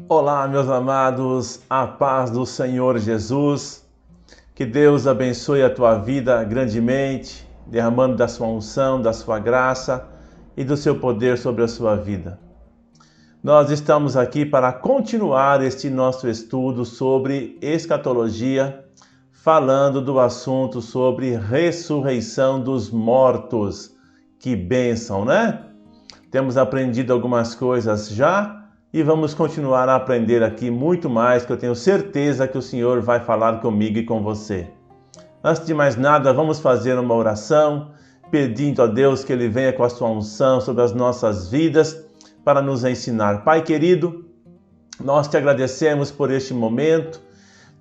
Olá, meus amados, a paz do Senhor Jesus. Que Deus abençoe a tua vida grandemente, derramando da sua unção, da sua graça e do seu poder sobre a sua vida. Nós estamos aqui para continuar este nosso estudo sobre escatologia, falando do assunto sobre ressurreição dos mortos. Que bênção, né? Temos aprendido algumas coisas já e vamos continuar a aprender aqui muito mais, que eu tenho certeza que o Senhor vai falar comigo e com você. Antes de mais nada, vamos fazer uma oração, pedindo a Deus que Ele venha com a sua unção sobre as nossas vidas para nos ensinar. Pai querido, nós te agradecemos por este momento,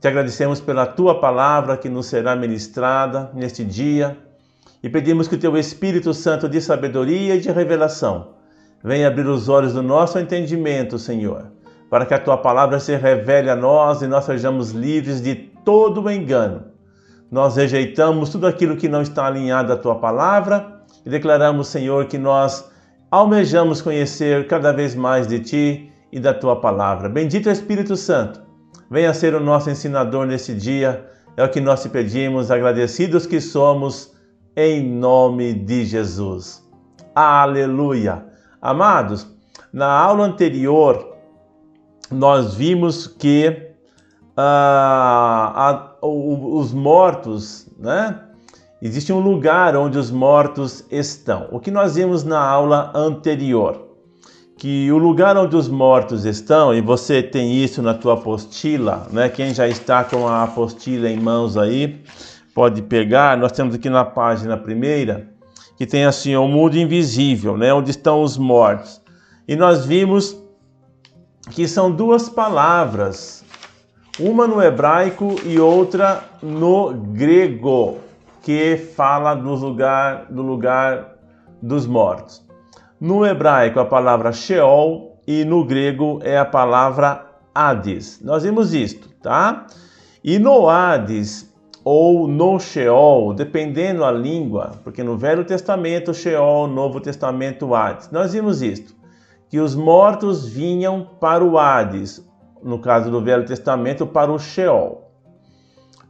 te agradecemos pela tua palavra que nos será ministrada neste dia e pedimos que o teu Espírito Santo de sabedoria e de revelação venha abrir os olhos do nosso entendimento, Senhor, para que a tua palavra se revele a nós e nós sejamos livres de todo o engano. Nós rejeitamos tudo aquilo que não está alinhado à tua palavra e declaramos, Senhor, que nós almejamos conhecer cada vez mais de ti e da tua palavra. Bendito Espírito Santo, venha ser o nosso ensinador nesse dia, é o que nós te pedimos, agradecidos que somos, em nome de Jesus. Aleluia! Amados, na aula anterior, nós vimos que os mortos, né? Existe um lugar onde os mortos estão. O que nós vimos na aula anterior? Que o lugar onde os mortos estão, e você tem isso na tua apostila, né? Quem já está com a apostila em mãos aí, pode pegar. Nós temos aqui na página primeira, que tem assim o mundo invisível, né? Onde estão os mortos. E nós vimos que são duas palavras, uma no hebraico e outra no grego, que fala do lugar dos mortos. No hebraico a palavra Sheol e no grego é a palavra Hades. Nós vimos isto, tá? E no Hades ou no Sheol, dependendo a língua, porque no Velho Testamento Sheol, Novo Testamento Hades. Nós vimos isto, que os mortos vinham para o Hades, no caso do Velho Testamento, para o Sheol.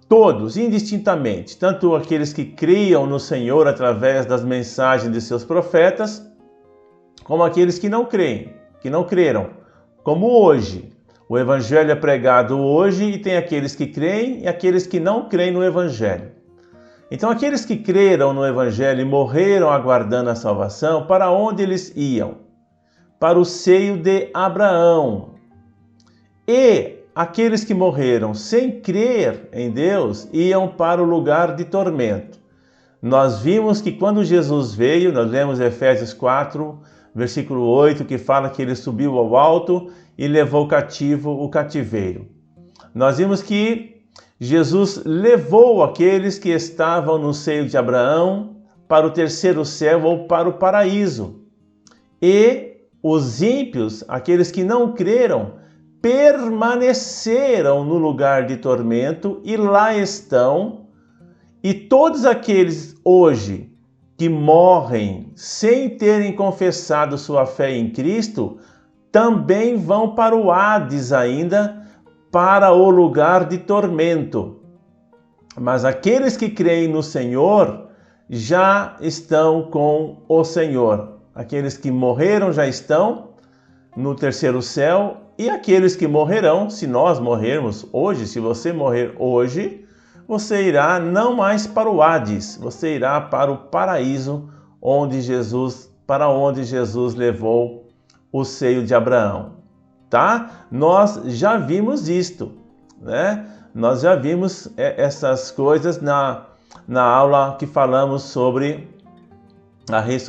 Todos, indistintamente, tanto aqueles que criam no Senhor através das mensagens de seus profetas, como aqueles que não creem, que não creram, como hoje. O Evangelho é pregado hoje e tem aqueles que creem e aqueles que não creem no Evangelho. Então, aqueles que creram no Evangelho e morreram aguardando a salvação, para onde eles iam? Para o seio de Abraão. E aqueles que morreram sem crer em Deus iam para o lugar de tormento. Nós vimos que quando Jesus veio, nós lemos Efésios 4, versículo 8, que fala que ele subiu ao alto e levou cativo o cativeiro. Nós vimos que Jesus levou aqueles que estavam no seio de Abraão para o terceiro céu ou para o paraíso. E os ímpios, aqueles que não creram, permaneceram no lugar de tormento e lá estão. E todos aqueles hoje que morrem sem terem confessado sua fé em Cristo, também vão para o Hades ainda, para o lugar de tormento. Mas aqueles que creem no Senhor já estão com o Senhor. Aqueles que morreram já estão no terceiro céu, e aqueles que morrerão, se nós morrermos hoje, se você morrer hoje, você irá não mais para o Hades, você irá para o paraíso, para onde Jesus levou o seio de Abraão, tá? Nós já vimos isto, né? Nós já vimos essas coisas na aula que falamos sobre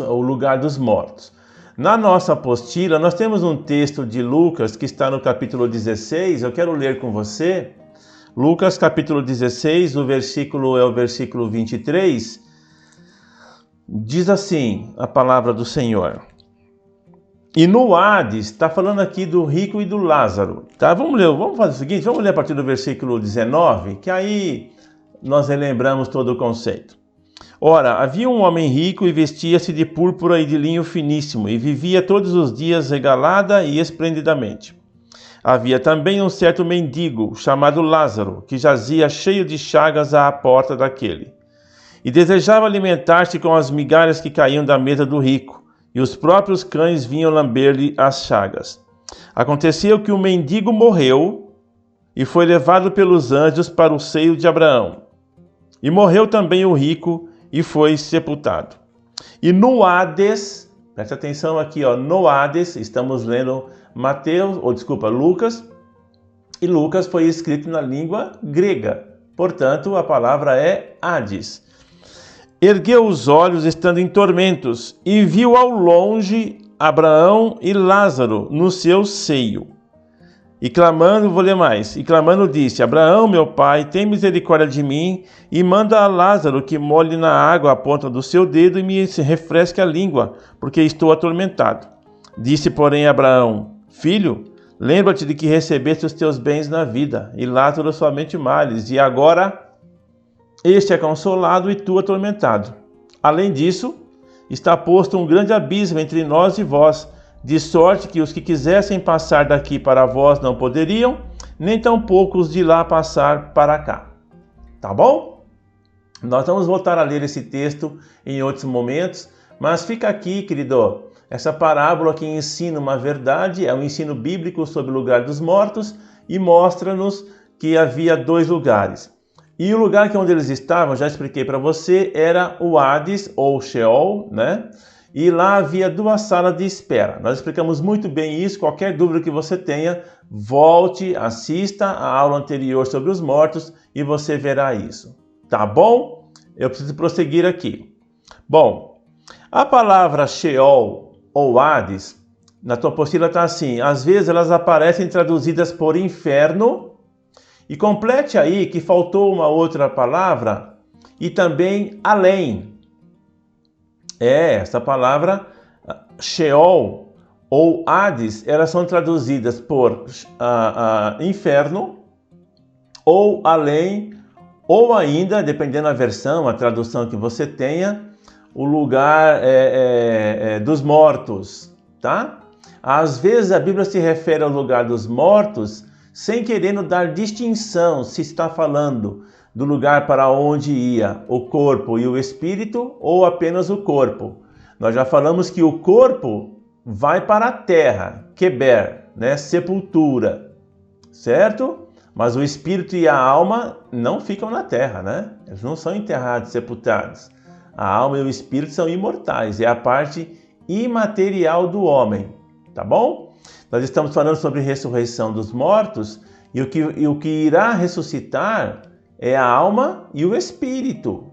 o lugar dos mortos. Na nossa apostila, nós temos um texto de Lucas que está no capítulo 16, eu quero ler com você. Lucas capítulo 16, o versículo 23, diz assim a palavra do Senhor. E no Hades, está falando aqui do rico e do Lázaro, tá? Vamos fazer o seguinte, vamos ler a partir do versículo 19, que aí nós relembramos todo o conceito. Ora, havia um homem rico e vestia-se de púrpura e de linho finíssimo, e vivia todos os dias regalada e esplendidamente. Havia também um certo mendigo, chamado Lázaro, que jazia cheio de chagas à porta daquele, e desejava alimentar-se com as migalhas que caíam da mesa do rico, e os próprios cães vinham lamber-lhe as chagas. Aconteceu que o mendigo morreu e foi levado pelos anjos para o seio de Abraão. E morreu também o rico e foi sepultado. E no Hades, presta atenção aqui, no Hades, estamos lendo Lucas, e Lucas foi escrito na língua grega, portanto a palavra é Hades. Ergueu os olhos estando em tormentos e viu ao longe Abraão e Lázaro no seu seio. E clamando, vou ler mais, e clamando disse: Abraão, meu pai, tem misericórdia de mim e manda a Lázaro que molhe na água a ponta do seu dedo e me refresque a língua, porque estou atormentado. Disse, porém, Abraão: Filho, lembra-te de que recebeste os teus bens na vida, e Lázaro somente males, e agora este é consolado e tu atormentado. Além disso, está posto um grande abismo entre nós e vós, de sorte que os que quisessem passar daqui para vós não poderiam, nem tampouco os de lá passar para cá. Tá bom? Nós vamos voltar a ler esse texto em outros momentos, mas fica aqui, querido, essa parábola que ensina uma verdade, é um ensino bíblico sobre o lugar dos mortos e mostra-nos que havia dois lugares. E o lugar que onde eles estavam, já expliquei para você, era o Hades ou Sheol, né? E lá havia duas salas de espera. Nós explicamos muito bem isso. Qualquer dúvida que você tenha, volte, assista a aula anterior sobre os mortos e você verá isso. Tá bom? Eu preciso prosseguir aqui. Bom, a palavra Sheol ou Hades, na tua apostila está assim, às vezes elas aparecem traduzidas por inferno, e complete aí que faltou uma outra palavra, e também além. Essa palavra Sheol ou Hades, elas são traduzidas por inferno, ou além, ou ainda, dependendo da versão, a tradução que você tenha, o lugar dos mortos, tá? Às vezes a Bíblia se refere ao lugar dos mortos sem querendo dar distinção se está falando do lugar para onde ia o corpo e o espírito ou apenas o corpo. Nós já falamos que o corpo vai para a terra, Keber, né? Sepultura, certo? Mas o espírito e a alma não ficam na terra, né? Eles não são enterrados, sepultados. A alma e o espírito são imortais, é a parte imaterial do homem, tá bom? Nós estamos falando sobre ressurreição dos mortos e o que irá ressuscitar é a alma e o espírito.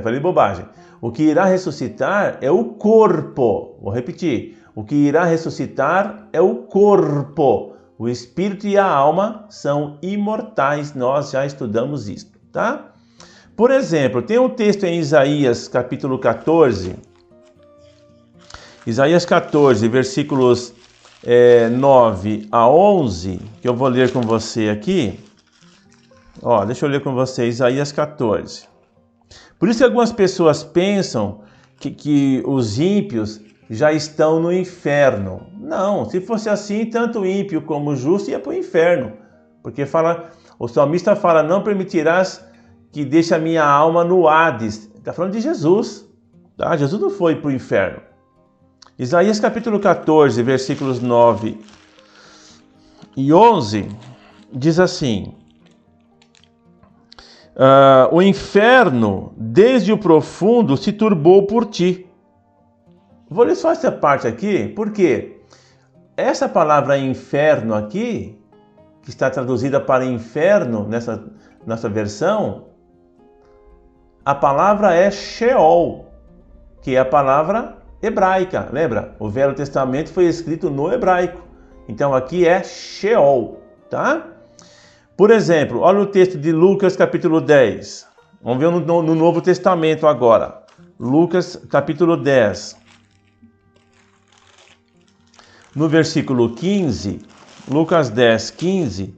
Falei bobagem. O que irá ressuscitar é o corpo. Vou repetir. O que irá ressuscitar é o corpo. O espírito e a alma são imortais. Nós já estudamos isso, tá? Por exemplo, tem um texto em Isaías, capítulo 14. Isaías 14, versículos 9 a 11, que eu vou ler com você aqui. Deixa eu ler com você, Isaías 14. Por isso que algumas pessoas pensam que os ímpios já estão no inferno. Não, se fosse assim, tanto o ímpio como o justo ia para o inferno. Porque o salmista fala, não permitirás que deixe a minha alma no Hades. Está falando de Jesus. Tá? Jesus não foi para o inferno. Isaías capítulo 14, versículos 9 e 11, diz assim: o inferno, desde o profundo, se turbou por ti. Vou ler só essa parte aqui, porque essa palavra inferno aqui, que está traduzida para inferno nessa versão, a palavra é Sheol, que é a palavra hebraica, lembra? O Velho Testamento foi escrito no hebraico. Então aqui é Sheol, tá? Por exemplo, olha o texto de Lucas capítulo 10. Vamos ver no Novo Testamento agora. Lucas capítulo 10. No versículo 15, Lucas 10, 15,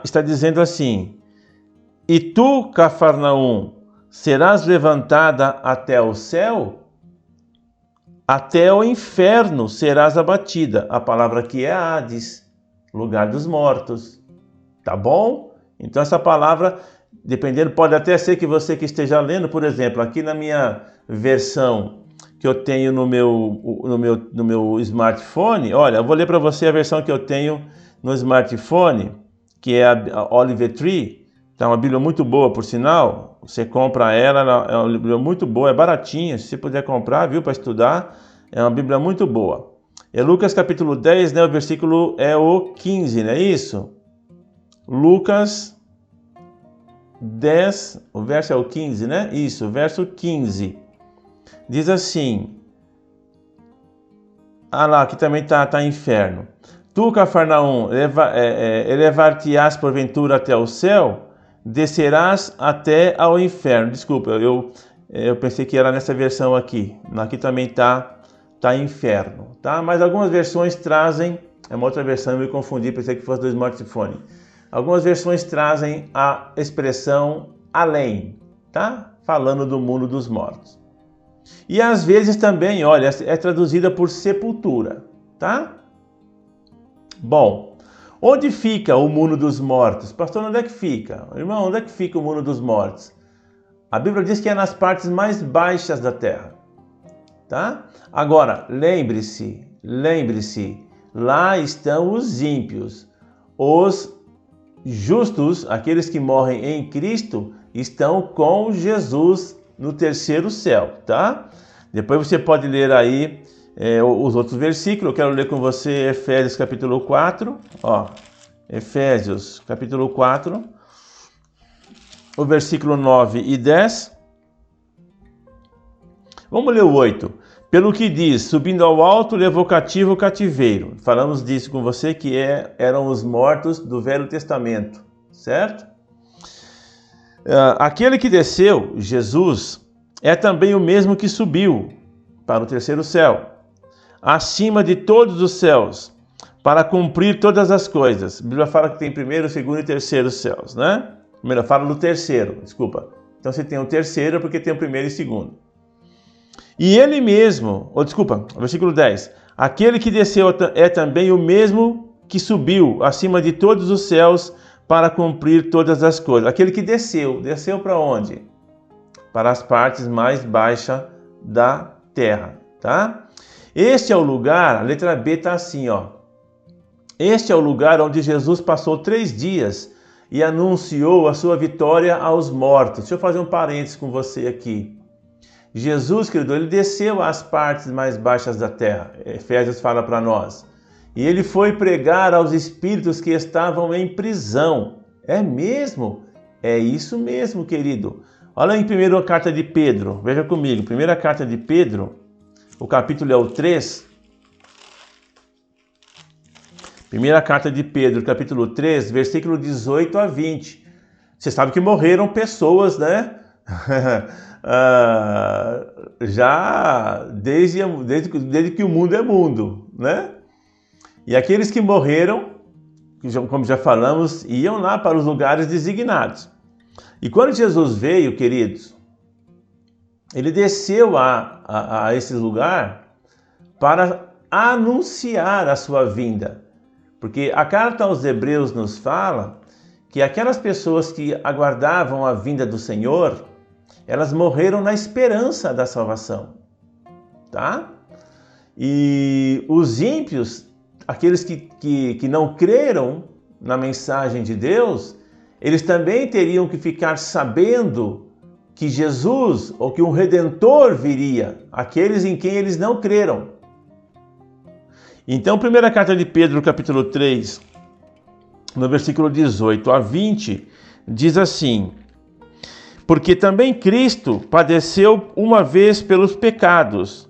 está dizendo assim: E tu, Cafarnaum, serás levantada até o céu? até o inferno serás abatida. A palavra aqui é Hades, lugar dos mortos. Tá bom? Então essa palavra, dependendo, pode até ser que você que esteja lendo, por exemplo, aqui na minha versão que eu tenho no meu smartphone, olha, eu vou ler para você a versão que eu tenho no smartphone, que é a Olive Tree, tá uma Bíblia muito boa, por sinal. Você compra ela é uma Bíblia muito boa, é baratinha, se você puder comprar, viu, para estudar, é uma Bíblia muito boa. É Lucas capítulo 10, né, o versículo é o 15, não é isso? Lucas 10, o verso é o 15, né? Isso, verso 15. Diz assim, lá, aqui também tá inferno. Tu, Cafarnaum, elevar-te-ás porventura até o céu, descerás até ao inferno. Desculpa, eu pensei que era nessa versão aqui. Aqui também tá inferno, tá? Mas algumas versões trazem, é uma outra versão, eu me confundi, pensei que fosse do smartphone. Algumas versões trazem a expressão além, tá? Falando do mundo dos mortos. E às vezes também, olha, é traduzida por sepultura, tá? Bom, onde fica o mundo dos mortos? Pastor, onde é que fica? Irmão, onde é que fica o mundo dos mortos? A Bíblia diz que é nas partes mais baixas da terra, tá? Agora, lembre-se, lá estão os ímpios. Os justos, aqueles que morrem em Cristo, estão com Jesus no terceiro céu, tá? Depois você pode ler aí os outros versículos. Eu quero ler com você Efésios capítulo 4, ó, Efésios capítulo 4, o versículo 9 e 10. Vamos ler o 8. Pelo que diz, subindo ao alto, levou cativo o cativeiro. Falamos disso com você, que eram os mortos do Velho Testamento, certo? Aquele que desceu, Jesus, é também o mesmo que subiu para o terceiro céu, acima de todos os céus, para cumprir todas as coisas. A Bíblia fala que tem primeiro, segundo e terceiro céus, né? Primeiro, fala do terceiro, desculpa. Então você tem o terceiro porque tem o primeiro e segundo. E ele mesmo, versículo 10. Aquele que desceu é também o mesmo que subiu acima de todos os céus para cumprir todas as coisas. Aquele que desceu para onde? Para as partes mais baixas da terra, tá? Este é o lugar, a letra B está assim, ó. Este é o lugar onde Jesus passou 3 dias e anunciou a sua vitória aos mortos. Deixa eu fazer um parênteses com você aqui. Jesus, querido, ele desceu às partes mais baixas da terra. Efésios fala para nós. E ele foi pregar aos espíritos que estavam em prisão. É mesmo? É isso mesmo, querido. Olha em primeira carta de Pedro. Veja comigo. Primeira carta de Pedro, o capítulo é o 3. Primeira carta de Pedro, capítulo 3, versículo 18 a 20. Você sabe que morreram pessoas, né? Já desde que o mundo é mundo, né? E aqueles que morreram, como já falamos, iam lá para os lugares designados. E quando Jesus veio, queridos, ele desceu a esse lugar para anunciar a sua vinda. Porque a carta aos Hebreus nos fala que aquelas pessoas que aguardavam a vinda do Senhor, elas morreram na esperança da salvação, tá? E os ímpios, aqueles que não creram na mensagem de Deus, eles também teriam que ficar sabendo que Jesus, ou que um Redentor viria, aqueles em quem eles não creram. Então, primeira carta de Pedro, capítulo 3, no versículo 18 a 20, diz assim: porque também Cristo padeceu uma vez pelos pecados,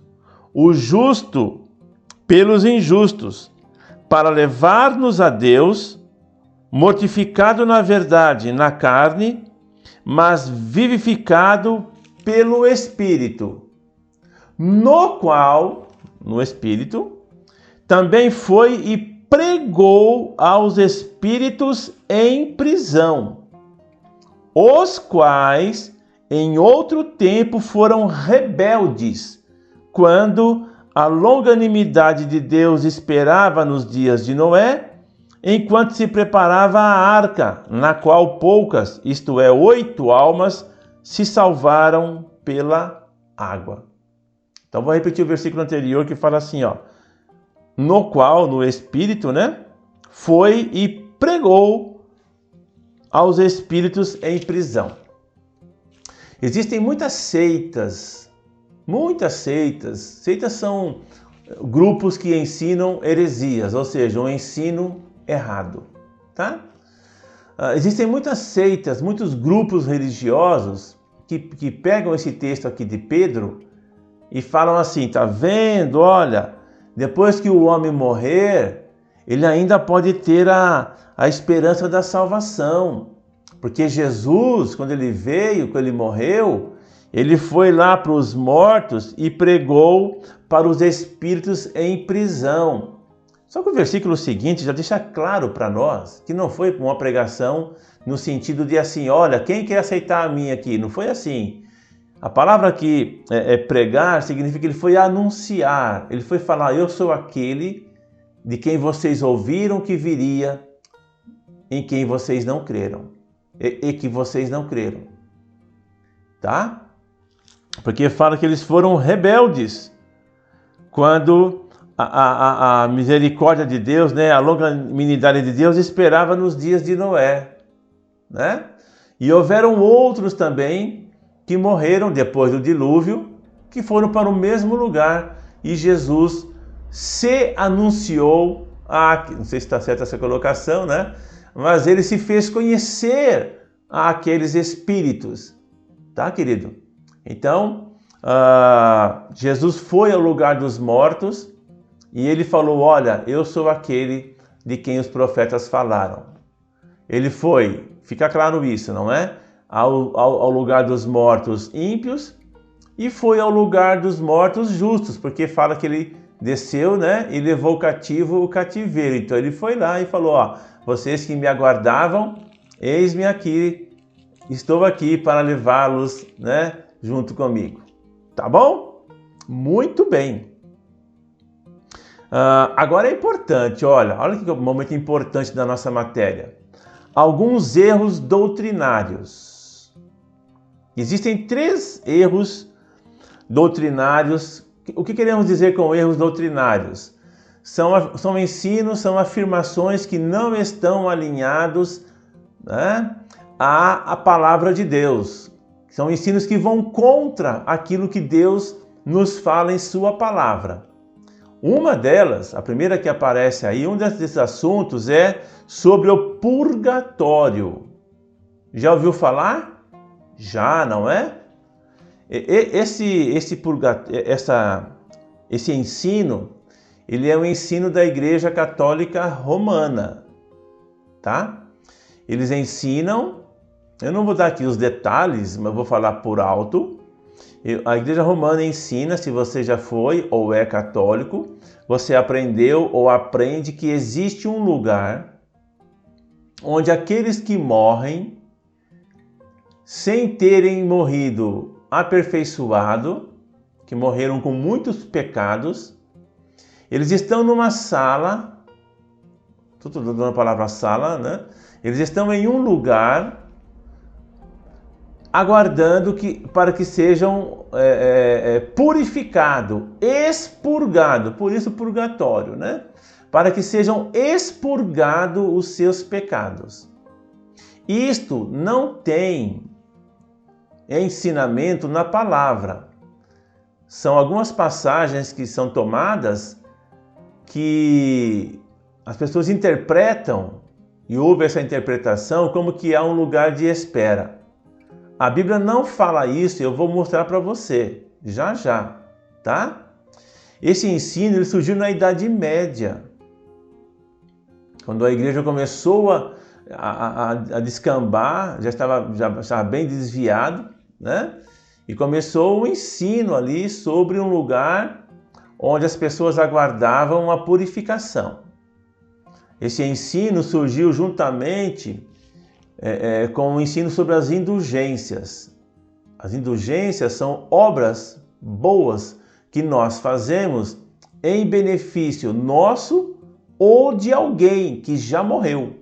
o justo pelos injustos, para levar-nos a Deus, mortificado na verdade na carne, mas vivificado pelo Espírito, no qual, no Espírito, também foi e pregou aos espíritos em prisão, os quais em outro tempo foram rebeldes, quando a longanimidade de Deus esperava nos dias de Noé, enquanto se preparava a arca, na qual poucas, isto é, 8 almas, se salvaram pela água. Então vou repetir o versículo anterior que fala assim, ó, no qual, no Espírito, né, foi e pregou aos espíritos em prisão. Existem muitas seitas. Seitas são grupos que ensinam heresias, ou seja, um ensino errado, tá? Existem muitas seitas, muitos grupos religiosos que pegam esse texto aqui de Pedro e falam assim, tá vendo? Olha, depois que o homem morrer, ele ainda pode ter a esperança da salvação. Porque Jesus, quando ele veio, quando ele morreu, ele foi lá para os mortos e pregou para os espíritos em prisão. Só que o versículo seguinte já deixa claro para nós que não foi uma pregação no sentido de assim, olha, quem quer aceitar a mim aqui? Não foi assim. A palavra aqui pregar significa que ele foi anunciar, ele foi falar, eu sou aquele de quem vocês ouviram que viria, em quem vocês não creram. E que vocês não creram. Tá? Porque fala que eles foram rebeldes quando a misericórdia de Deus, né, a longanimidade de Deus esperava nos dias de Noé, né? E houveram outros também que morreram depois do dilúvio, que foram para o mesmo lugar e Jesus se anunciou, não sei se está certa essa colocação, né? Mas ele se fez conhecer àqueles espíritos, tá, querido? Então, Jesus foi ao lugar dos mortos e ele falou, olha, eu sou aquele de quem os profetas falaram. Ele foi, fica claro isso, não é? Ao lugar dos mortos ímpios e foi ao lugar dos mortos justos, porque fala que ele desceu, né, e levou cativo o cativeiro. Então ele foi lá e falou, ó, vocês que me aguardavam, eis-me aqui, estou aqui para levá-los, né, junto comigo. Tá bom? Muito bem. Agora é importante, olha que momento importante da nossa matéria. Alguns erros doutrinários. Existem 3 erros doutrinários. O que queremos dizer com erros doutrinários? São ensinos, são afirmações que não estão alinhados, né, à palavra de Deus. São ensinos que vão contra aquilo que Deus nos fala em sua palavra. Uma delas, a primeira que aparece aí, um desses assuntos é sobre o purgatório. Já ouviu falar? Já, não é? Esse ensino, ele é um ensino da Igreja Católica Romana, tá? Eles ensinam, eu não vou dar aqui os detalhes, mas vou falar por alto. A Igreja Romana ensina, se você já foi ou é católico, você aprendeu ou aprende que existe um lugar onde aqueles que morrem sem terem morrido aperfeiçoado, que morreram com muitos pecados, eles estão numa sala, estou dando a palavra sala, né? Eles estão em um lugar aguardando para que sejam purificados, expurgados, por isso purgatório, né? Para que sejam expurgados os seus pecados. Isto não tem ensinamento na palavra. São algumas passagens que são tomadas que as pessoas interpretam e houve essa interpretação como que há um lugar de espera. A Bíblia não fala isso e eu vou mostrar para você, já, tá? Esse ensino ele surgiu na Idade Média, quando a igreja começou a descambar, já estava bem desviado, né? E começou o ensino ali sobre um lugar onde as pessoas aguardavam a purificação. Esse ensino surgiu juntamente com o ensino sobre as indulgências. As indulgências são obras boas que nós fazemos em benefício nosso ou de alguém que já morreu.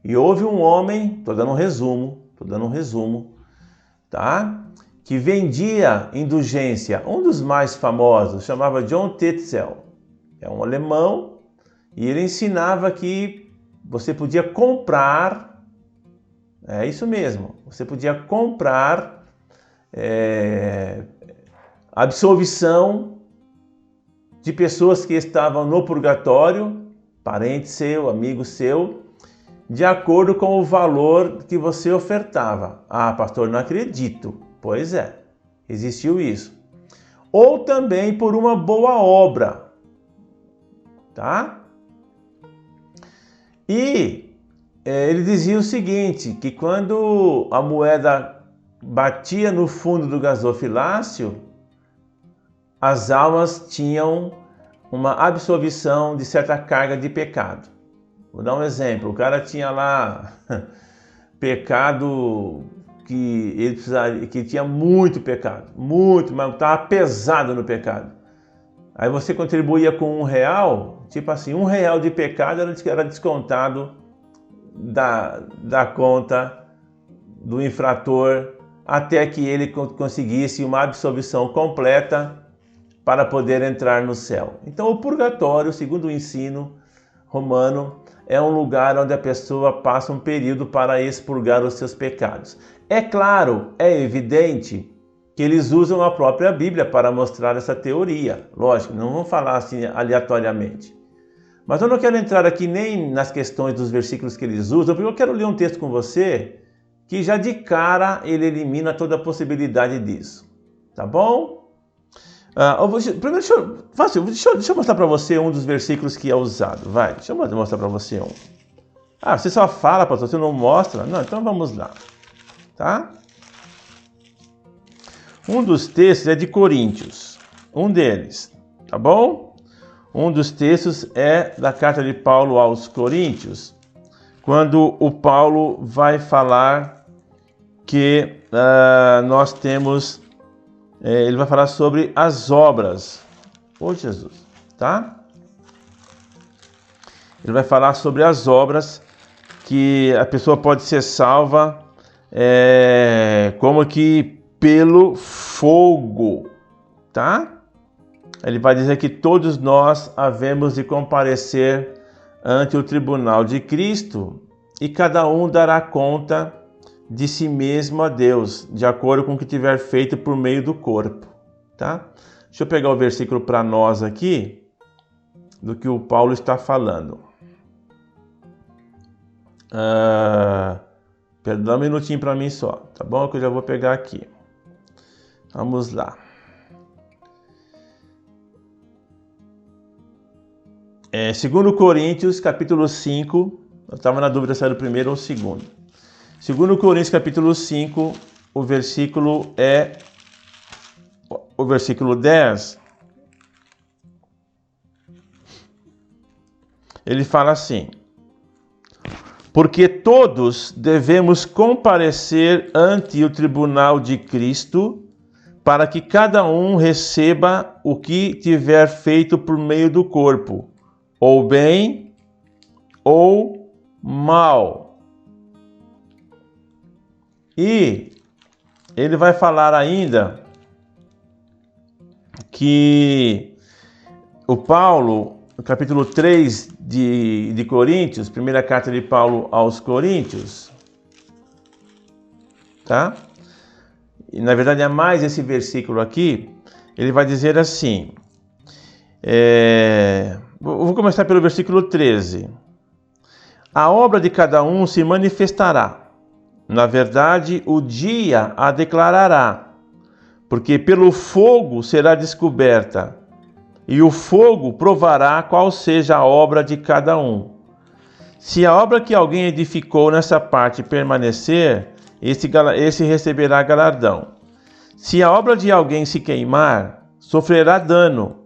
E houve um homem, estou dando um resumo, tá? Que vendia indulgência. Um dos mais famosos chamava John Tetzel. É um alemão e ele ensinava que você podia comprar, é isso mesmo, você podia comprar absolvição de pessoas que estavam no purgatório, parente seu, amigo seu, de acordo com o valor que você ofertava. Ah, pastor, não acredito. Pois é, existiu isso. Ou também por uma boa obra, tá? E ele dizia o seguinte, que quando a moeda batia no fundo do gasofilácio, as almas tinham uma absolvição de certa carga de pecado. Vou dar um exemplo, o cara tinha lá pecado que ele precisaria, que tinha muito pecado, muito, mas estava pesado no pecado. Aí você contribuía com R$1, tipo assim, R$1 de pecado era descontado da conta do infrator até que ele conseguisse uma absolvição completa para poder entrar no céu. Então o purgatório, segundo o ensino romano, é um lugar onde a pessoa passa um período para expurgar os seus pecados. É claro, é evidente que eles usam a própria Bíblia para mostrar essa teoria. Lógico, não vão falar assim aleatoriamente. Mas eu não quero entrar aqui nem nas questões dos versículos que eles usam, porque eu quero ler um texto com você que já de cara ele elimina toda a possibilidade disso. Tá bom? Primeiro, deixa eu mostrar para você um dos versículos que é usado. Vai, deixa eu mostrar para você um. Ah, você só fala, pastor, você não mostra? Não, então vamos lá. Tá? Um dos textos é de Coríntios. Um deles, tá bom? Um dos textos é da carta de Paulo aos Coríntios, quando o Paulo vai falar que nós temos... ele vai falar sobre as obras. Ô Jesus, tá? Ele vai falar sobre as obras que a pessoa pode ser salva como que pelo fogo, tá? Ele vai dizer que todos nós havemos de comparecer ante o tribunal de Cristo e cada um dará conta de si mesmo a Deus, de acordo com o que tiver feito por meio do corpo, tá? Deixa eu pegar o versículo para nós aqui, do que o Paulo está falando. Dá um minutinho para mim só, tá bom? Que eu já vou pegar aqui. Vamos lá. 2 Coríntios, capítulo 5. Eu estava na dúvida se era o primeiro ou o segundo. 2 Coríntios, capítulo 5, o versículo é o versículo 10. Ele fala assim: porque todos devemos comparecer ante o tribunal de Cristo, para que cada um receba o que tiver feito por meio do corpo, ou bem ou mal. E ele vai falar ainda que o Paulo, no capítulo 3 de Coríntios, primeira carta de Paulo aos Coríntios, tá? E na verdade é mais esse versículo aqui, ele vai dizer assim, vou começar pelo versículo 13. A obra de cada um se manifestará. Na verdade, o dia a declarará, porque pelo fogo será descoberta, e o fogo provará qual seja a obra de cada um. Se a obra que alguém edificou nessa parte permanecer, esse receberá galardão. Se a obra de alguém se queimar, sofrerá dano,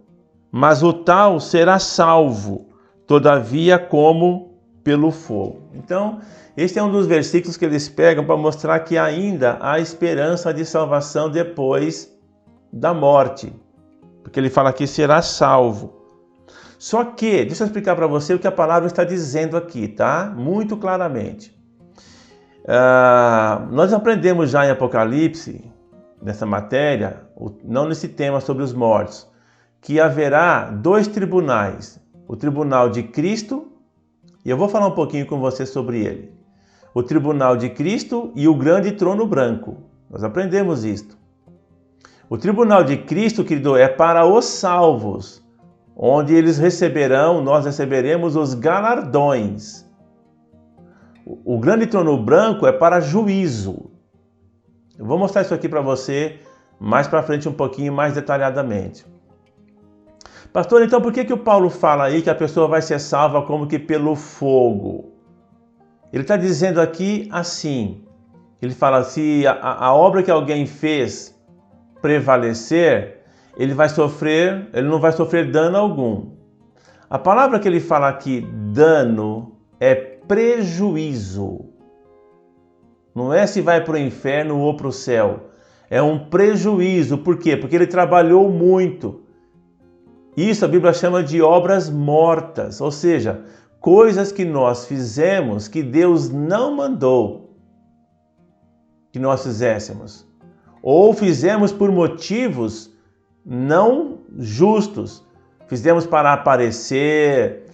mas o tal será salvo, todavia como pelo fogo. Então, este é um dos versículos que eles pegam para mostrar que ainda há esperança de salvação depois da morte. porque ele fala aqui será salvo. Só que, deixa eu explicar para você o que a palavra está dizendo aqui, tá? Muito claramente. Nós aprendemos já em Apocalipse, nessa matéria, não nesse tema sobre os mortos, que haverá 2 tribunais. O tribunal de Cristo, e eu vou falar um pouquinho com você sobre ele. O tribunal de Cristo e o grande trono branco. Nós aprendemos isto. O tribunal de Cristo, querido, é para os salvos, onde nós receberemos os galardões. O grande trono branco é para juízo. Eu vou mostrar isso aqui para você mais para frente um pouquinho mais detalhadamente. Pastor, então por que o Paulo fala aí que a pessoa vai ser salva como que pelo fogo? Ele está dizendo aqui assim, ele fala, se a obra que alguém fez prevalecer, ele não vai sofrer dano algum. A palavra que ele fala aqui, dano, é prejuízo. Não é se vai para o inferno ou para o céu. É um prejuízo. Por quê? Porque ele trabalhou muito. Isso a Bíblia chama de obras mortas, ou seja, coisas que nós fizemos que Deus não mandou que nós fizéssemos. Ou fizemos por motivos não justos. Fizemos para aparecer,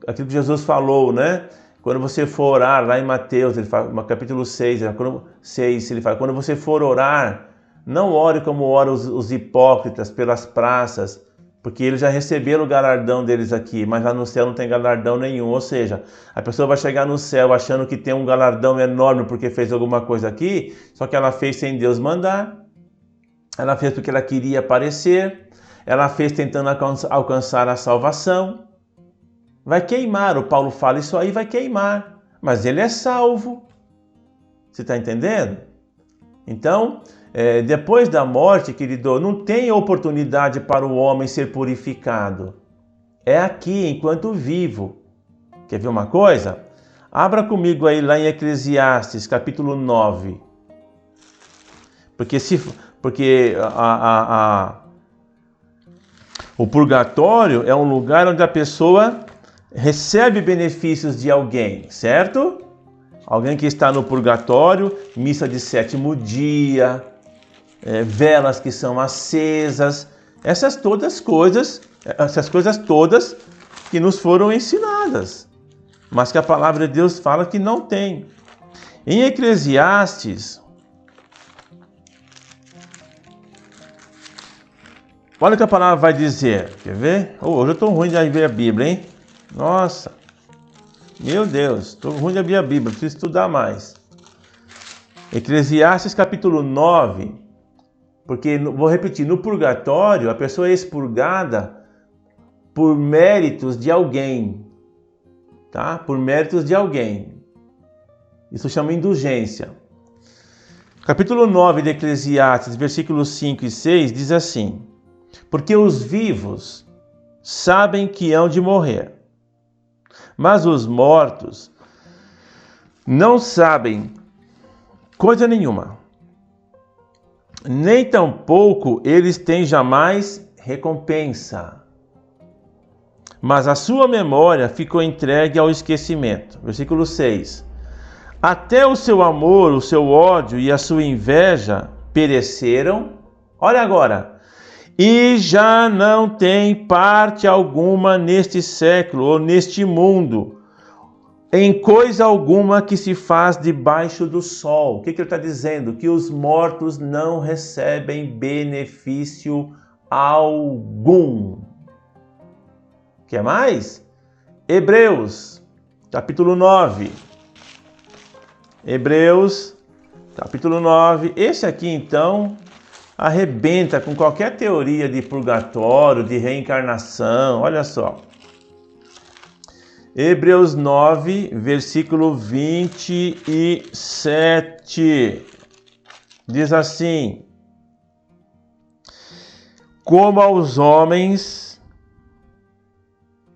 aquilo que Jesus falou, né? Quando você for orar, lá em Mateus, ele fala, no capítulo 6, ele fala, quando você for orar, não ore como oram os hipócritas pelas praças, porque eles já receberam o galardão deles aqui, mas lá no céu não tem galardão nenhum. Ou seja, a pessoa vai chegar no céu achando que tem um galardão enorme porque fez alguma coisa aqui, só que ela fez sem Deus mandar. Ela fez porque ela queria aparecer, ela fez tentando alcançar a salvação. Vai queimar, o Paulo fala, isso aí vai queimar, mas ele é salvo. Você está entendendo? Então, depois da morte, querido, não tem oportunidade para o homem ser purificado. É aqui, enquanto vivo. Quer ver uma coisa? Abra comigo aí lá em Eclesiastes, capítulo 9. Porque o purgatório é um lugar onde a pessoa recebe benefícios de alguém, certo? Alguém que está no purgatório, missa de 7º dia, velas que são acesas, essas coisas todas que nos foram ensinadas, mas que a palavra de Deus fala que não tem. Em Eclesiastes, olha o que a palavra vai dizer, quer ver? Hoje eu estou ruim de ver a Bíblia, hein? Nossa, meu Deus, estou ruim de abrir a Bíblia, preciso estudar mais. Eclesiastes capítulo 9, porque, vou repetir, no purgatório a pessoa é expurgada por méritos de alguém, tá? Por méritos de alguém. Isso chama indulgência. Capítulo 9 de Eclesiastes, versículos 5 e 6, diz assim: porque os vivos sabem que hão de morrer, mas os mortos não sabem coisa nenhuma, nem tampouco eles têm jamais recompensa, mas a sua memória ficou entregue ao esquecimento. Versículo 6. Até o seu amor, o seu ódio e a sua inveja pereceram. Olha agora. E já não tem parte alguma neste século ou neste mundo, em coisa alguma que se faz debaixo do sol. O que ele está dizendo? Que os mortos não recebem benefício algum. Quer mais? Hebreus, capítulo 9. Hebreus, capítulo 9. Esse aqui, então, arrebenta com qualquer teoria de purgatório, de reencarnação. Olha só. Hebreus 9, versículo 27. Diz assim: como aos homens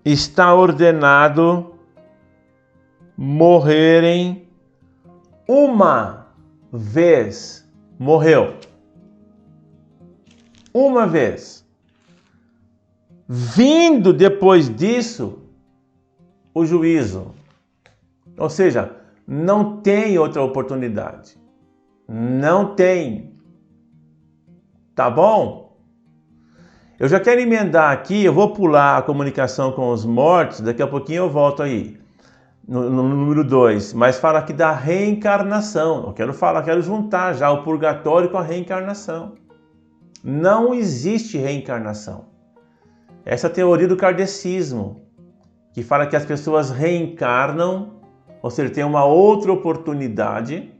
está ordenado morrerem uma vez. Morreu uma vez, vindo depois disso o juízo. Ou seja, não tem outra oportunidade. Não tem. Tá bom? Eu já quero emendar aqui, eu vou pular a comunicação com os mortos, daqui a pouquinho eu volto aí, no número 2, mas fala aqui da reencarnação. Eu quero juntar já o purgatório com a reencarnação. Não existe reencarnação. Essa é a teoria do kardecismo, que fala que as pessoas reencarnam, ou seja, tem uma outra oportunidade.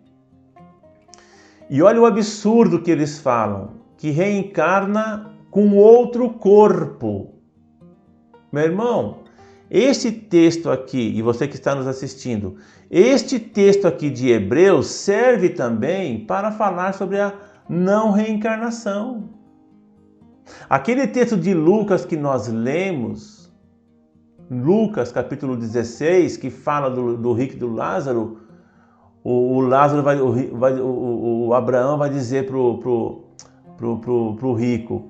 E olha o absurdo que eles falam, que reencarna com outro corpo. Meu irmão, este texto aqui, e você que está nos assistindo, este texto aqui de Hebreus serve também para falar sobre a não reencarnação. Aquele texto de Lucas que nós lemos, Lucas capítulo 16, que fala do rico e do Lázaro, o Abraão vai dizer pro rico: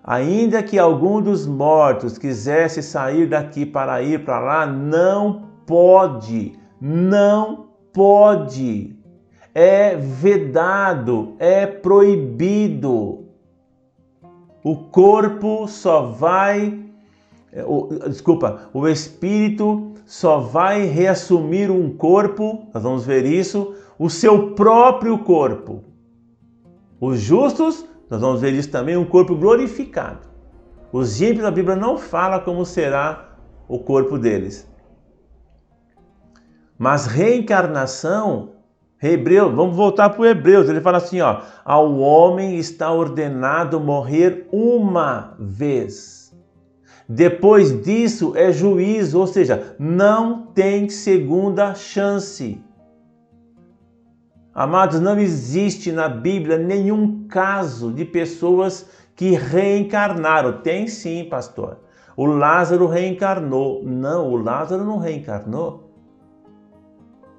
ainda que algum dos mortos quisesse sair daqui para ir para lá, não pode. É vedado, é proibido. O corpo só vai, o espírito só vai reassumir um corpo, nós vamos ver isso, o seu próprio corpo. Os justos, nós vamos ver isso também, um corpo glorificado. Os ímpios, a Bíblia não fala como será o corpo deles. Mas reencarnação, Hebreus, vamos voltar para o Hebreus, ele fala assim, ó, ao homem está ordenado morrer uma vez. Depois disso é juízo, ou seja, não tem segunda chance. Amados, não existe na Bíblia nenhum caso de pessoas que reencarnaram. Tem sim, pastor. O Lázaro reencarnou. Não, o Lázaro não reencarnou.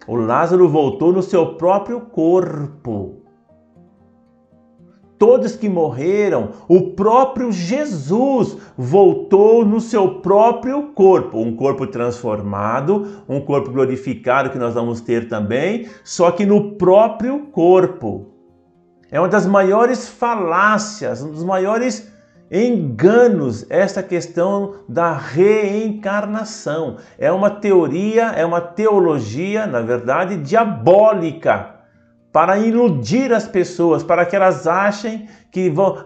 O Lázaro voltou no seu próprio corpo. Todos que morreram, o próprio Jesus voltou no seu próprio corpo. Um corpo transformado, um corpo glorificado que nós vamos ter também, só que no próprio corpo. É uma das maiores falácias, um dos maiores enganos, essa questão da reencarnação. É uma teoria, é uma teologia, na verdade, diabólica, para iludir as pessoas, para que elas achem que vão,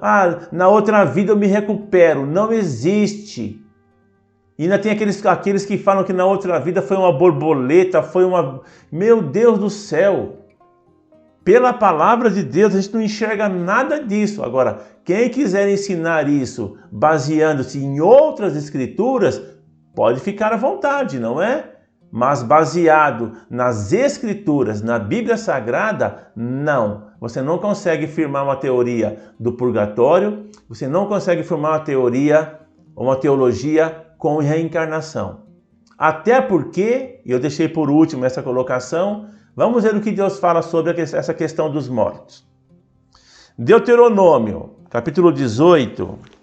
na outra vida eu me recupero. Não existe. E ainda tem aqueles que falam que na outra vida foi uma borboleta, foi uma... Meu Deus do céu! Pela palavra de Deus a gente não enxerga nada disso. Agora, quem quiser ensinar isso baseando-se em outras escrituras, pode ficar à vontade, não é? Mas baseado nas escrituras, na Bíblia Sagrada, não. Você não consegue firmar uma teoria do purgatório, você não consegue firmar uma teoria, uma teologia com reencarnação. Até porque, e eu deixei por último essa colocação, vamos ver o que Deus fala sobre essa questão dos mortos. Deuteronômio, capítulo 18.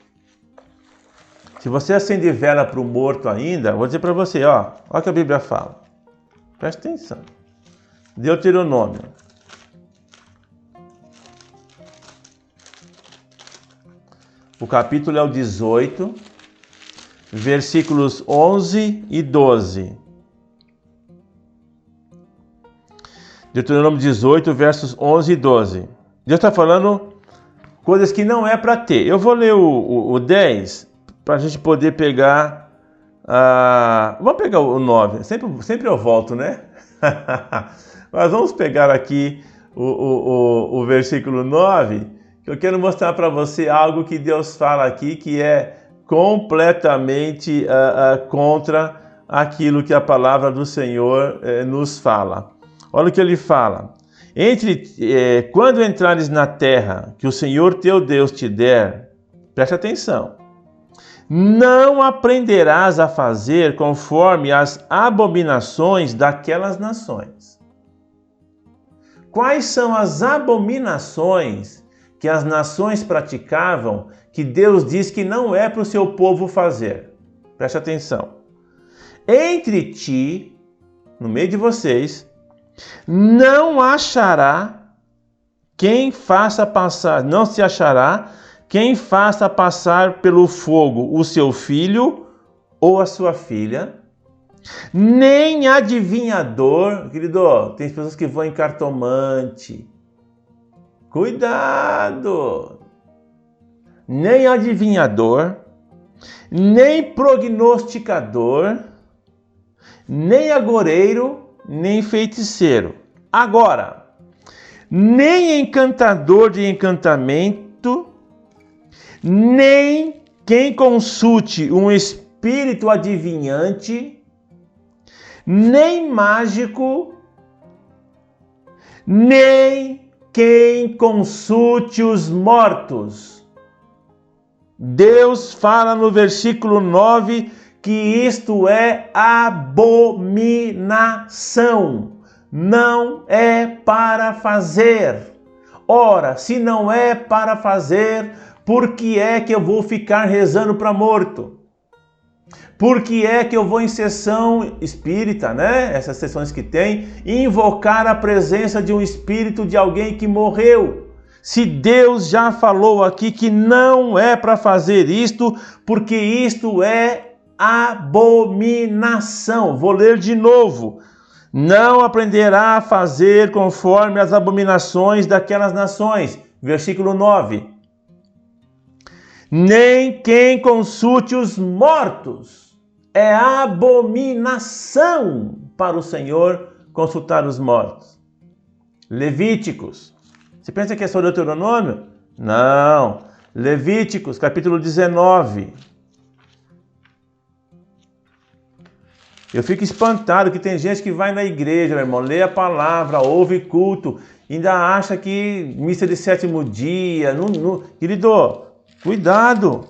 Se você acende vela para o morto ainda, vou dizer para você, olha o que a Bíblia fala. Presta atenção. Deuteronômio. O capítulo é o 18, versículos 11 e 12. Deuteronômio 18, versos 11 e 12. Deus está falando coisas que não é para ter. Eu vou ler o 10 para a gente poder pegar... vamos pegar o 9. Sempre eu volto, né? Mas vamos pegar aqui o versículo 9, que eu quero mostrar para você algo que Deus fala aqui que é completamente contra aquilo que a palavra do Senhor nos fala. Olha o que ele fala. Quando entrares na terra que o Senhor teu Deus te der, preste atenção, não aprenderás a fazer conforme as abominações daquelas nações. Quais são as abominações que as nações praticavam, que Deus diz que não é para o seu povo fazer. Preste atenção. Entre ti, no meio de vocês, não se achará quem faça passar pelo fogo o seu filho ou a sua filha, nem adivinhador. Querido, tem pessoas que vão em cartomante. Cuidado! Nem adivinhador, nem prognosticador, nem agoureiro, nem feiticeiro. Agora, nem encantador de encantamento, nem quem consulte um espírito adivinhante, nem mágico, nem quem consulte os mortos. Deus fala no versículo 9 que isto é abominação, não é para fazer. Ora, se não é para fazer, por que é que eu vou ficar rezando para morto? Por que é que eu vou em sessão espírita, né? Essas sessões que tem, invocar a presença de um espírito de alguém que morreu? Se Deus já falou aqui que não é para fazer isto, porque isto é abominação. Vou ler de novo. Não aprenderá a fazer conforme as abominações daquelas nações. Versículo 9. Nem quem consulte os mortos. É abominação para o Senhor consultar os mortos. Levíticos. Você pensa que é só Deuteronômio? Não. Levíticos, capítulo 19. Eu fico espantado que tem gente que vai na igreja, meu irmão, lê a palavra, ouve culto, ainda acha que missa de sétimo dia. Querido, cuidado.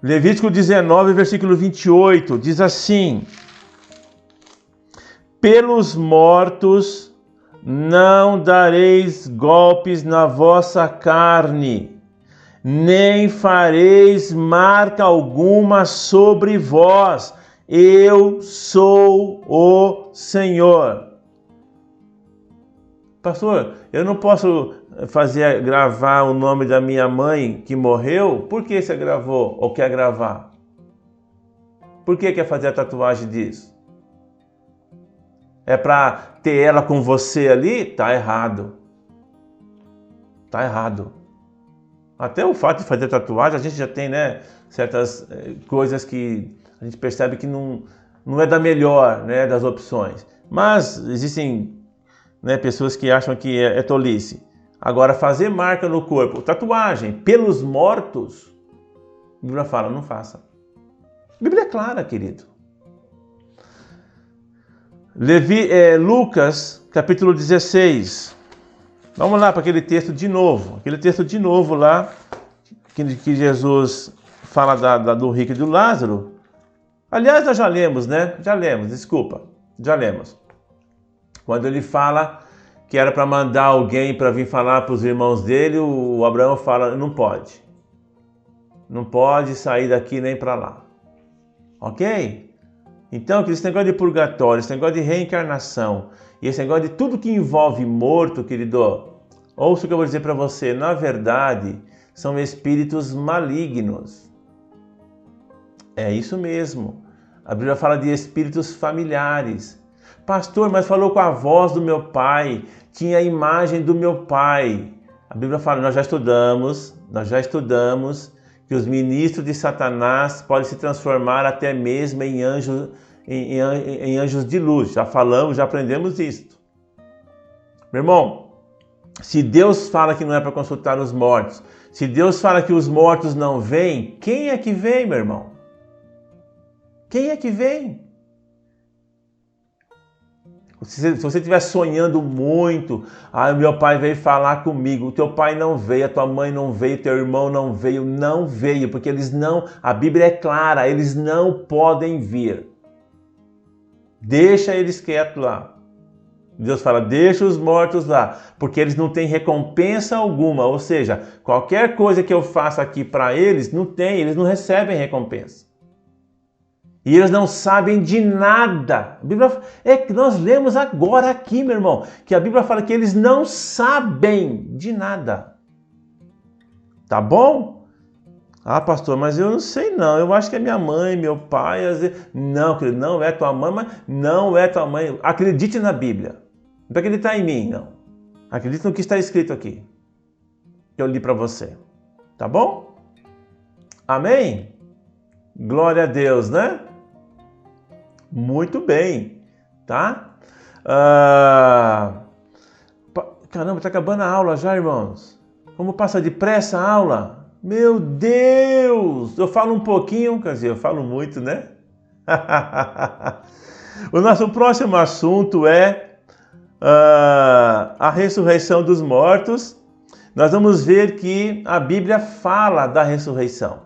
Levítico 19, versículo 28, diz assim: pelos mortos não dareis golpes na vossa carne, nem fareis marca alguma sobre vós. Eu sou o Senhor. Pastor, eu não posso gravar o nome da minha mãe que morreu? Por que você gravou ou quer gravar? Por que quer fazer a tatuagem disso? É para ter ela com você ali? Tá errado. Tá errado. Até o fato de fazer tatuagem, a gente já tem, né, certas coisas que a gente percebe que não é da melhor, né, das opções. Mas existem, né, pessoas que acham que é tolice. Agora, fazer marca no corpo, tatuagem, pelos mortos, a Bíblia fala, não faça. A Bíblia é clara, querido. Lucas, capítulo 16. Vamos lá para aquele texto de novo. Aquele texto de novo lá, que Jesus fala do rico e do Lázaro. Aliás, nós já lemos, né? Já lemos. Quando ele fala que era para mandar alguém para vir falar para os irmãos dele, o Abraão fala, não pode. Não pode sair daqui nem para lá. Ok? Então, esse negócio de purgatório, esse negócio de reencarnação, e esse negócio de tudo que envolve morto, querido, ouça o que eu vou dizer para você, na verdade, são espíritos malignos. É isso mesmo. A Bíblia fala de espíritos familiares. Pastor, mas falou com a voz do meu pai, tinha a imagem do meu pai. A Bíblia fala, nós já estudamos que os ministros de Satanás podem se transformar até mesmo em anjos de luz. Já falamos, já aprendemos isso. Meu irmão, se Deus fala que não é para consultar os mortos, se Deus fala que os mortos não vêm, quem é que vem, meu irmão? Quem é que vem? Se você estiver sonhando muito, meu pai veio falar comigo, o teu pai não veio, a tua mãe não veio, teu irmão não veio, porque a Bíblia é clara, eles não podem vir. Deixa eles quietos lá. Deus fala, deixa os mortos lá, porque eles não têm recompensa alguma. Ou seja, qualquer coisa que eu faça aqui para eles, eles não recebem recompensa. E eles não sabem de nada. A Bíblia é que nós lemos agora aqui, meu irmão, que a Bíblia fala que eles não sabem de nada. Tá bom? Ah, pastor, mas eu não sei não. Eu acho que é minha mãe, meu pai. Não, querido, não é tua mãe, mas não é tua mãe. Acredite na Bíblia. Não precisa acreditar em mim, não. Acredite no que está escrito aqui, que eu li para você. Tá bom? Amém? Glória a Deus, né? Muito bem, tá? Caramba, tá acabando a aula já, irmãos. Como passa depressa a aula? Meu Deus! Eu falo um pouquinho, quer dizer, eu falo muito, né? O nosso próximo assunto é a ressurreição dos mortos. Nós vamos ver que a Bíblia fala da ressurreição,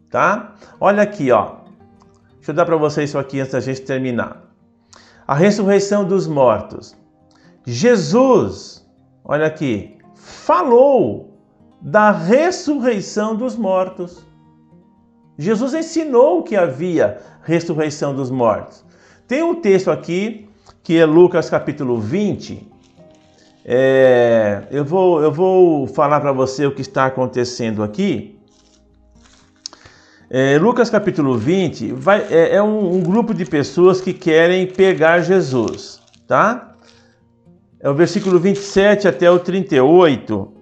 tá? Olha aqui, ó. Deixa eu dar para vocês isso aqui antes da gente terminar. A ressurreição dos mortos. Jesus, olha aqui, falou da ressurreição dos mortos. Jesus ensinou que havia ressurreição dos mortos. Tem um texto aqui, que é Lucas capítulo 20. Eu vou falar para você o que está acontecendo aqui. Lucas capítulo 20 é um grupo de pessoas que querem pegar Jesus, tá? É o versículo 27 até o 38.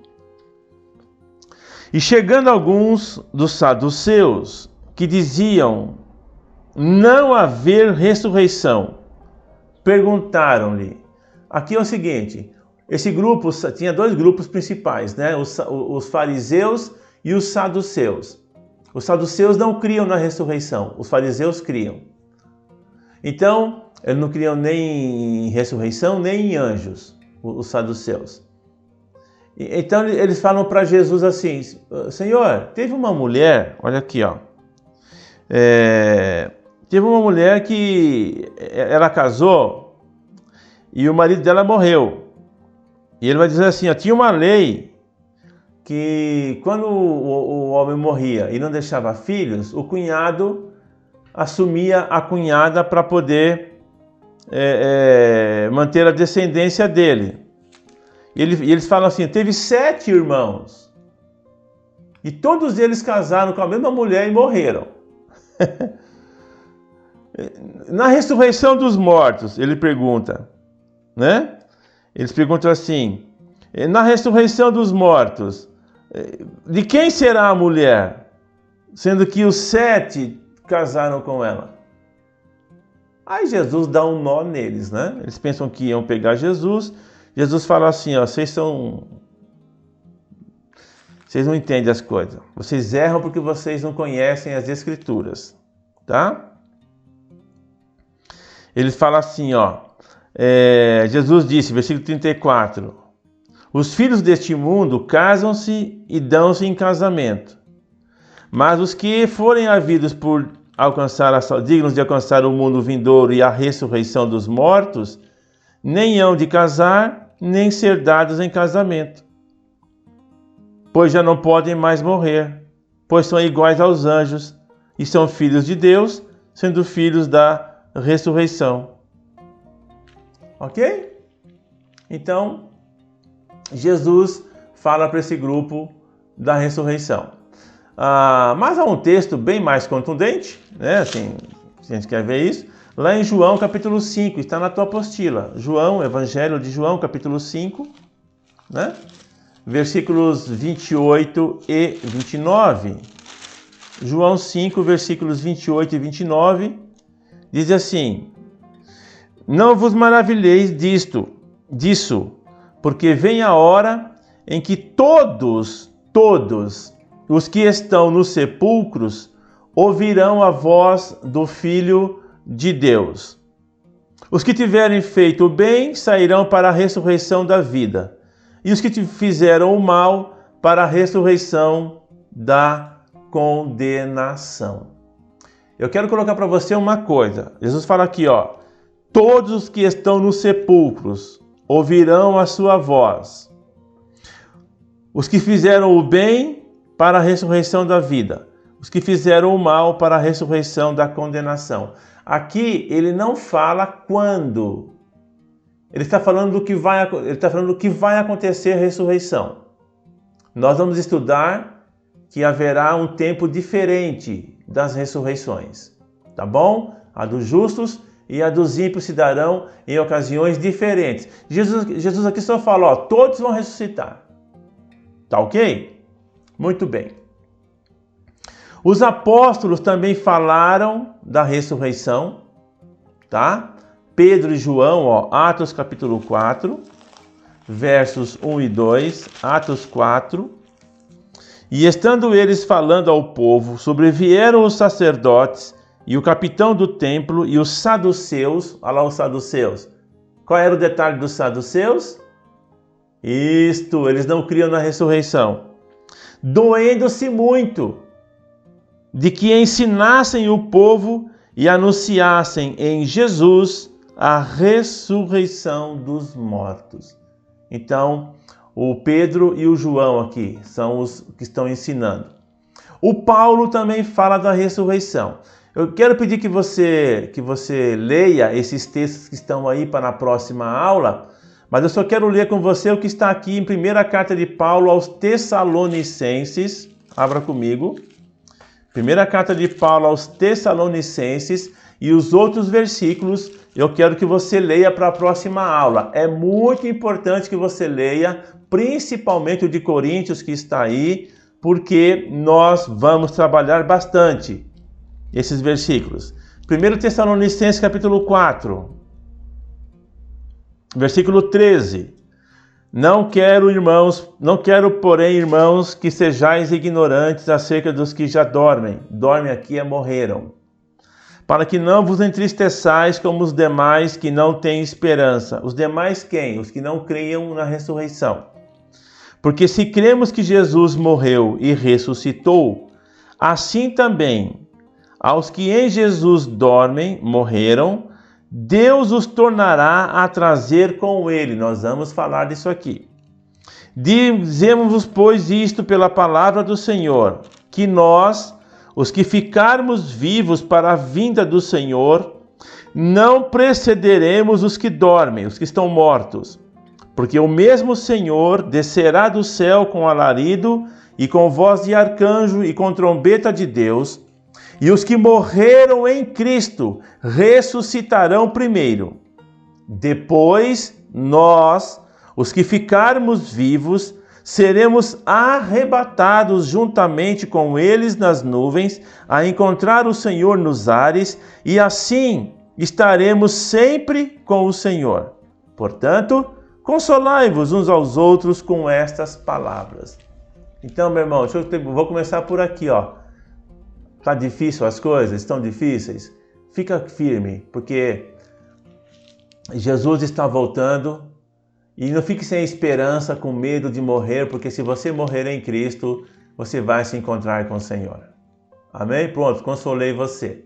E chegando alguns dos saduceus, que diziam não haver ressurreição, perguntaram-lhe. Aqui é o seguinte, esse grupo tinha dois grupos principais, né? Os fariseus e os saduceus. Os saduceus não criam na ressurreição, os fariseus criam. Então, eles não criam nem em ressurreição, nem em anjos, os saduceus. Então, eles falam para Jesus assim, Senhor, teve uma mulher, olha aqui, ó. Teve uma mulher que ela casou e o marido dela morreu. E ele vai dizer assim, ó, tinha uma lei que quando o homem morria e não deixava filhos, o cunhado assumia a cunhada para poder manter a descendência dele. E eles falam assim, teve 7 irmãos e todos eles casaram com a mesma mulher e morreram. Na ressurreição dos mortos, ele pergunta, né? Eles perguntam assim, na ressurreição dos mortos, de quem será a mulher? Sendo que os 7 casaram com ela. Aí Jesus dá um nó neles, né? Eles pensam que iam pegar Jesus. Jesus fala assim, ó, vocês não entendem as coisas. Vocês erram porque vocês não conhecem as Escrituras, tá? Ele fala assim, ó, Jesus disse, versículo 34, os filhos deste mundo casam-se e dão-se em casamento, mas os que forem havidos por dignos de alcançar o mundo vindouro e a ressurreição dos mortos, nem hão de casar, nem ser dados em casamento, pois já não podem mais morrer, pois são iguais aos anjos e são filhos de Deus, sendo filhos da ressurreição. Ok? Então, Jesus fala para esse grupo da ressurreição. Mas há um texto bem mais contundente, né? Assim, se a gente quer ver isso, lá em João capítulo 5, está na tua apostila. João, Evangelho de João, capítulo 5, né? Versículos 28 e 29. João 5, versículos 28 e 29, diz assim, não vos maravilheis disso, porque vem a hora em que todos os que estão nos sepulcros ouvirão a voz do Filho de Deus. Os que tiverem feito o bem sairão para a ressurreição da vida, e os que fizeram o mal para a ressurreição da condenação. Eu quero colocar para você uma coisa. Jesus fala aqui, ó, Todos os que estão nos sepulcros ouvirão a sua voz. Os que fizeram o bem para a ressurreição da vida. Os que fizeram o mal para a ressurreição da condenação. Aqui ele não fala quando. Ele está falando do que vai acontecer a ressurreição. Nós vamos estudar que haverá um tempo diferente das ressurreições, tá bom? A dos justos e a dos ímpios se darão em ocasiões diferentes. Jesus aqui só fala, ó, todos vão ressuscitar. Tá ok? Muito bem. Os apóstolos também falaram da ressurreição, tá? Pedro e João, ó, Atos capítulo 4, versos 1 e 2, Atos 4. E estando eles falando ao povo, sobrevieram os sacerdotes e o capitão do templo e os saduceus. Olha lá os saduceus. Qual era o detalhe dos saduceus? Isto, eles não criam na ressurreição. Doendo-se muito de que ensinassem o povo e anunciassem em Jesus a ressurreição dos mortos. Então, o Pedro e o João aqui são os que estão ensinando. O Paulo também fala da ressurreição. Eu quero pedir que você leia esses textos que estão aí para a próxima aula, mas eu só quero ler com você o que está aqui em primeira carta de Paulo aos Tessalonicenses. Abra comigo. Primeira carta de Paulo aos Tessalonicenses e os outros versículos eu quero que você leia para a próxima aula. É muito importante que você leia, principalmente o de Coríntios que está aí, porque nós vamos trabalhar bastante esses versículos. 1 Tessalonicenses capítulo 4, versículo 13. Não quero, porém, irmãos, que sejais ignorantes acerca dos que já dormem. Dormem aqui é morreram. Para que não vos entristeçais como os demais que não têm esperança. Os demais quem? Os que não creiam na ressurreição. Porque se cremos que Jesus morreu e ressuscitou, assim também aos que em Jesus dormem, morreram, Deus os tornará a trazer com ele. Nós vamos falar disso aqui. Dizemos-vos, pois, isto pela palavra do Senhor, que nós, os que ficarmos vivos para a vinda do Senhor, não precederemos os que dormem, os que estão mortos. Porque o mesmo Senhor descerá do céu com alarido e com voz de arcanjo e com trombeta de Deus, e os que morreram em Cristo ressuscitarão primeiro. Depois, nós, os que ficarmos vivos, seremos arrebatados juntamente com eles nas nuvens, a encontrar o Senhor nos ares, e assim estaremos sempre com o Senhor. Portanto, consolai-vos uns aos outros com estas palavras. Então, meu irmão, vou começar por aqui, ó. Tá difícil as coisas? Estão difíceis? Fica firme, porque Jesus está voltando e não fique sem esperança, com medo de morrer, porque se você morrer em Cristo, você vai se encontrar com o Senhor. Amém? Pronto, consolei você.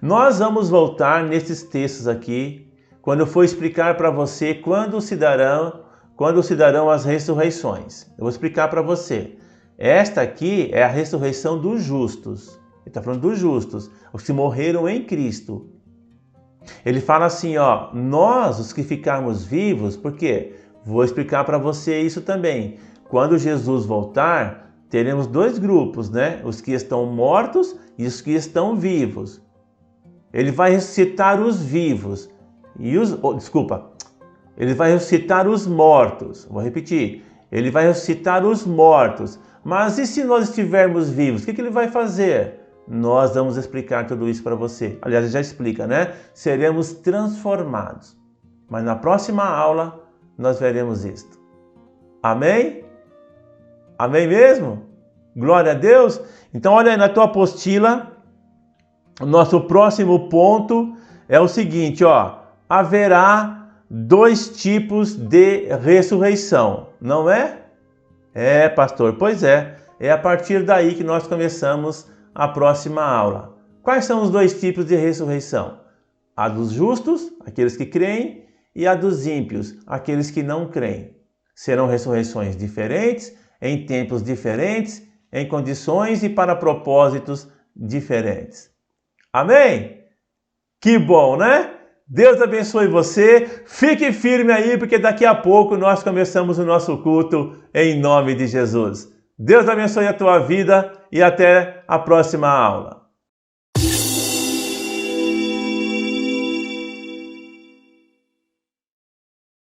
Nós vamos voltar nesses textos aqui, quando eu for explicar para você quando se darão as ressurreições. Eu vou explicar para você. Esta aqui é a ressurreição dos justos. Ele está falando dos justos, os que morreram em Cristo. Ele fala assim, ó, nós, os que ficarmos vivos, por quê? Vou explicar para você isso também. Quando Jesus voltar, teremos dois grupos, né? Os que estão mortos e os que estão vivos. Ele vai ressuscitar os vivos. Ele vai ressuscitar os mortos. Vou repetir. Ele vai ressuscitar os mortos. Mas e se nós estivermos vivos? O que ele vai fazer? Nós vamos explicar tudo isso para você. Aliás, ele já explica, né? Seremos transformados. Mas na próxima aula, nós veremos isto. Amém? Amém mesmo? Glória a Deus? Então, olha aí na tua apostila, o nosso próximo ponto é o seguinte, ó. Haverá dois tipos de ressurreição, não é? É, pastor, pois é. É a partir daí que nós começamos a próxima aula. Quais são os dois tipos de ressurreição? A dos justos, aqueles que creem, e a dos ímpios, aqueles que não creem. Serão ressurreições diferentes, em tempos diferentes, em condições e para propósitos diferentes. Amém? Que bom, né? Deus abençoe você. Fique firme aí, porque daqui a pouco nós começamos o nosso culto em nome de Jesus. Deus abençoe a tua vida e até a próxima aula.